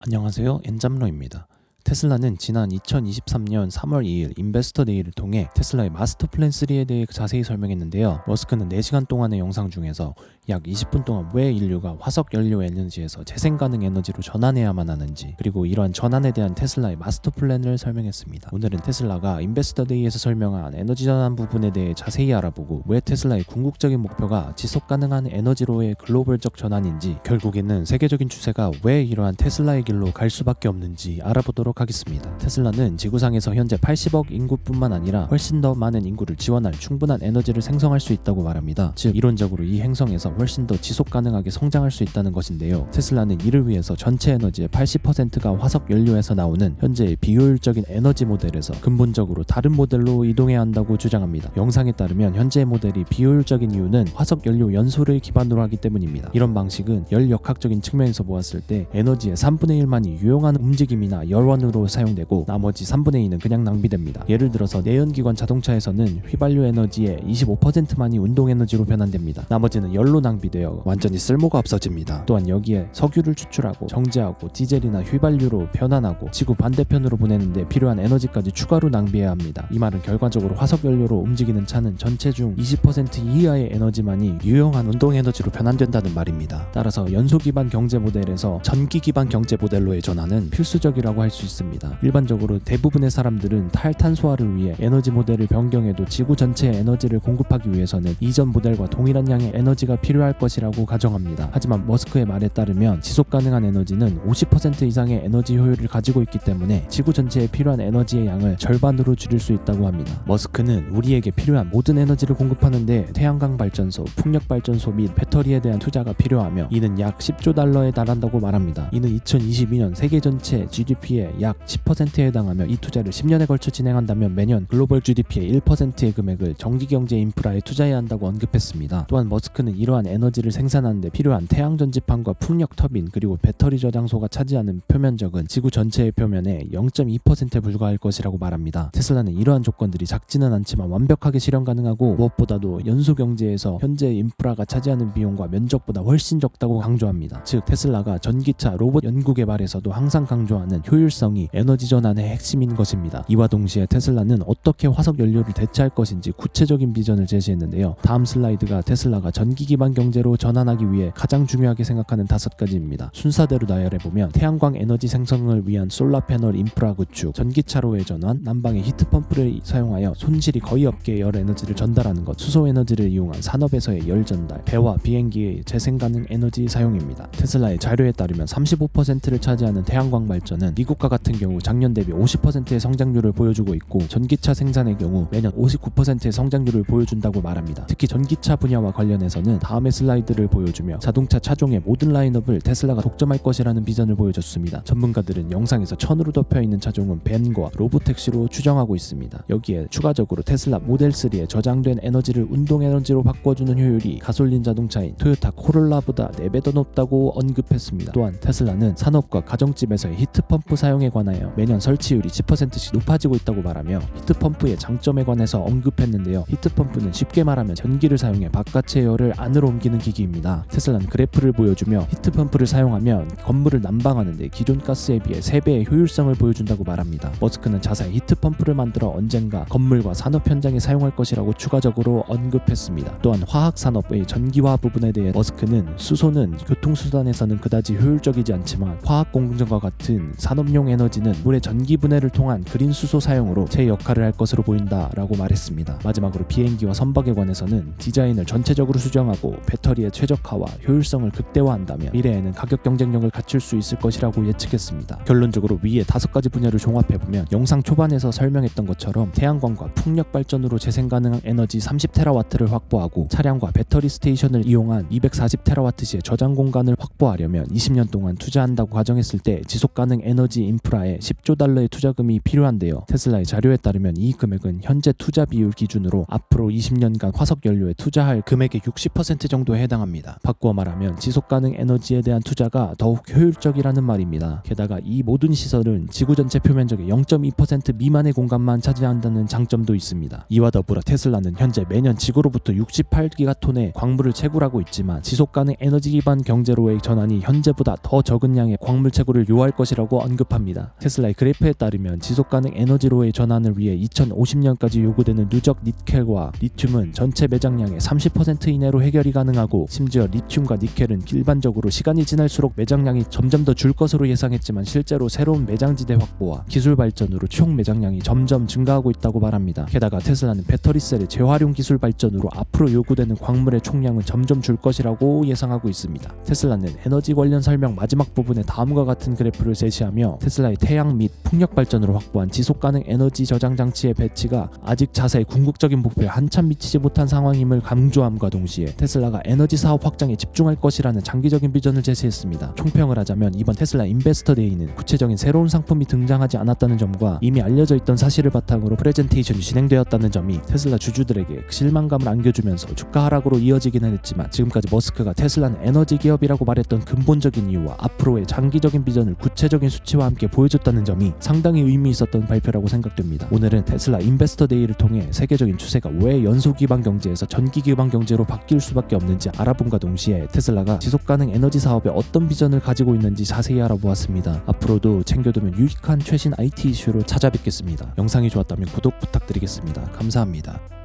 안녕하세요. 엔잡러입니다. 테슬라는 지난 2023년 3월 2일 인베스터 데이를 통해 테슬라의 마스터 플랜 3에 대해 자세히 설명했는데요. 머스크는 4시간 동안의 영상 중에서 약 20분 동안 왜 인류가 화석 연료 에너지에서 재생 가능 에너지로 전환해야만 하는지, 그리고 이러한 전환에 대한 테슬라의 마스터 플랜을 설명했습니다. 오늘은 테슬라가 인베스터 데이에서 설명한 에너지 전환 부분에 대해 자세히 알아보고, 왜 테슬라의 궁극적인 목표가 지속 가능한 에너지로의 글로벌적 전환인지, 결국에는 세계적인 추세가 왜 이러한 테슬라의 길로 갈 수밖에 없는지 알아보도록 하겠습니다. 테슬라는 지구상에서 현재 80억 인구뿐만 아니라 훨씬 더 많은 인구를 지원할 충분한 에너지를 생성할 수 있다고 말합니다. 즉, 이론적으로 이 행성에서 훨씬 더 지속 가능하게 성장할 수 있다는 것인데요. 테슬라는 이를 위해서 전체 에너지의 80%가 화석 연료에서 나오는 현재의 비효율적인 에너지 모델에서 근본적으로 다른 모델로 이동해야 한다고 주장합니다. 영상에 따르면 현재의 모델이 비효율적인 이유는 화석 연료 연소를 기반으로 하기 때문입니다. 이런 방식은 열 역학적인 측면에서 보았을 때 에너지의 3분의 1만이 유용한 움직임이나 열원으로 사용되고, 나머지 3분의 2는 그냥 낭비됩니다. 예를 들어서 내연기관 자동차에서는 휘발유 에너지의 25%만이 운동 에너지로 변환됩니다. 나머지는 열로 낭비되어 완전히 쓸모가 없어집니다. 또한 여기에 석유를 추출하고 정제하고 디젤이나 휘발유로 변환하고 지구 반대편으로 보내는데 필요한 에너지까지 추가로 낭비해야 합니다. 이 말은 결과적으로 화석 연료로 움직이는 차는 전체 중 20% 이하의 에너지만이 유용한 운동 에너지로 변환된다는 말입니다. 따라서 연소 기반 경제 모델에서 전기 기반 경제 모델로의 전환은 필수적이라고 할 수 있습니다. 일반적으로 대부분의 사람들은 탈탄소화를 위해 에너지 모델을 변경해도 지구 전체의 에너지를 공급하기 위해서는 이전 모델과 동일한 양의 에너지가 필요할 것이라고 가정합니다. 하지만 머스크의 말에 따르면 지속 가능한 에너지는 50% 이상의 에너지 효율을 가지고 있기 때문에 지구 전체에 필요한 에너지의 양을 절반으로 줄일 수 있다고 합니다. 머스크는 우리에게 필요한 모든 에너지를 공급하는데 태양광 발전소, 풍력 발전소 및 배터리에 대한 투자가 필요하며, 이는 약 10조 달러에 달한다고 말합니다. 이는 2022년 세계 전체 GDP의 약 10%에 해당하며, 이 투자를 10년에 걸쳐 진행한다면 매년 글로벌 GDP의 1%의 금액을 전기경제 인프라에 투자해야 한다고 언급했습니다. 또한 머스크는 이러한 에너지를 생산하는 데 필요한 태양 전지판과 풍력 터빈 그리고 배터리 저장소가 차지하는 표면적은 지구 전체의 표면의 0.2%에 불과할 것이라고 말합니다. 테슬라는 이러한 조건들이 작지는 않지만 완벽하게 실현 가능하고, 무엇보다도 연소 경제에서 현재 인프라가 차지하는 비용과 면적보다 훨씬 적다고 강조합니다. 즉, 테슬라가 전기차, 로봇 연구 개발에서도 항상 강조하는 효율성이 에너지 전환의 핵심인 것입니다. 이와 동시에 테슬라는 어떻게 화석 연료를 대체할 것인지 구체적인 비전을 제시했는데요. 다음 슬라이드가 테슬라가 전기 기반 경제로 전환하기 위해 가장 중요하게 생각하는 5가지입니다. 순서대로 나열해보면, 태양광 에너지 생성을 위한 솔라 패널 인프라 구축, 전기차로의 전환, 난방의 히트펌프를 사용하여 손실이 거의 없게 열 에너지를 전달하는 것, 수소 에너지를 이용한 산업에서의 열 전달, 배와 비행기의 재생 가능 에너지 사용입니다. 테슬라의 자료에 따르면 35%를 차지하는 태양광 발전은 미국과 같은 경우 작년 대비 50%의 성장률을 보여주고 있고, 전기차 생산의 경우 매년 59%의 성장률을 보여준다고 말합니다. 특히 전기차 분야와 관련해서는 다음의 슬라이드를 보여주며 자동차 차종의 모든 라인업을 테슬라가 독점할 것이라는 비전을 보여줬습니다. 전문가들은 영상에서 천으로 덮여있는 차종은 벤과 로보택시로 추정하고 있습니다. 여기에 추가적으로 테슬라 모델 3에 저장된 에너지를 운동 에너지로 바꿔주는 효율이 가솔린 자동차인 토요타 코롤라보다 4배 더 높다고 언급했습니다. 또한 테슬라는 산업과 가정집에서의 히트펌프 사용에 관하여 매년 설치율이 10%씩 높아지고 있다고 말하며, 히트펌프의 장점에 관해서 언급했는데요. 히트펌프는 쉽게 말하면 전기를 사용해 바깥의 열을 안으로 옮기는 기기입니다. 테슬라는 그래프를 보여주며 히트펌프를 사용하면 건물을 난방하는 데 기존 가스에 비해 3배의 효율성을 보여준다고 말합니다. 머스크는 자사의 히트펌프를 만들어 언젠가 건물과 산업 현장에 사용할 것이라고 추가적으로 언급했습니다. 또한 화학산업의 전기화 부분에 대해 머스크는, 수소는 교통수단에서는 그다지 효율적이지 않지만 화학 공정과 같은 산업용 에너지는 물의 전기 분해를 통한 그린 수소 사용으로 제 역할을 할 것으로 보인다라고 말했습니다. 마지막으로 비행기와 선박에 관해서는 디자인을 전체적으로 수정하고 배터리의 최적화와 효율성을 극대화한다면 미래에는 가격 경쟁력을 갖출 수 있을 것이라고 예측했습니다. 결론적으로 위에 5가지 분야를 종합해보면, 영상 초반에서 설명했던 것처럼 태양광과 풍력 발전으로 재생 가능한 에너지 30테라와트를 확보하고, 차량과 배터리 스테이션을 이용한 240테라와트시의 저장 공간을 확보하려면 20년 동안 투자한다고 가정했을 때 지속 가능 에너지 인프라에 10조 달러의 투자금이 필요한데요. 테슬라의 자료에 따르면 이 금액은 현재 투자 비율 기준으로 앞으로 20년간 화석 연료에 투자할 금액의 60% 정도에 해당합니다. 바꾸어 말하면 지속가능 에너지에 대한 투자가 더욱 효율적이라는 말입니다. 게다가 이 모든 시설은 지구 전체 표면적의 0.2% 미만의 공간만 차지한다는 장점도 있습니다. 이와 더불어 테슬라는 현재 매년 지구로부터 68기가톤의 광물을 채굴하고 있지만 지속가능 에너지 기반 경제로의 전환이 현재보다 더 적은 양의 광물 채굴을 요할 것이라고 언급합니다. 테슬라의 그래프에 따르면 지속가능 에너지로의 전환을 위해 2050년까지 요구되는 누적 니켈과 리튬은 전체 매장량의 30% 이내로 해결이 가능하고, 심지어 리튬과 니켈은 일반적으로 시간이 지날수록 매장량이 점점 더 줄 것으로 예상했지만 실제로 새로운 매장지대 확보와 기술 발전으로 총 매장량이 점점 증가하고 있다고 말합니다. 게다가 테슬라는 배터리셀의 재활용 기술 발전으로 앞으로 요구되는 광물의 총량은 점점 줄 것이라고 예상하고 있습니다. 테슬라는 에너지 관련 설명 마지막 부분에 다음과 같은 그래프를 제시하며 테슬라의 태양 및 풍력 발전으로 확보한 지속가능 에너지 저장 장치의 배치가 아직 자사의 궁극적인 목표에 한참 미치지 못한 상황임을 강조함과 동시에 테슬라가 에너지 사업 확장에 집중할 것이라는 장기적인 비전을 제시했습니다. 총평을 하자면 이번 테슬라 인베스터 데이는 구체적인 새로운 상품이 등장하지 않았다는 점과 이미 알려져 있던 사실을 바탕으로 프레젠테이션이 진행되었다는 점이 테슬라 주주들에게 실망감을 안겨주면서 주가 하락으로 이어지기는 했지만, 지금까지 머스크가 테슬라는 에너지 기업이라고 말했던 근본적인 이유와 앞으로의 장기적인 비전을 구체적인 수치와 함께 보여줬다는 점이 상당히 의미 있었던 발표라고 생각됩니다. 오늘은 테슬라 인베스터 데이를 통해 세계적인 추세가 왜 연소 기반 경제에서 전기 기반 경제로 바뀔 수밖에 없는지 알아본과 동시에 테슬라가 지속가능 에너지 사업에 어떤 비전을 가지고 있는지 자세히 알아보았습니다. 앞으로도 챙겨두면 유익한 최신 IT 이슈로 찾아뵙겠습니다. 영상이 좋았다면 구독 부탁드리겠습니다. 감사합니다.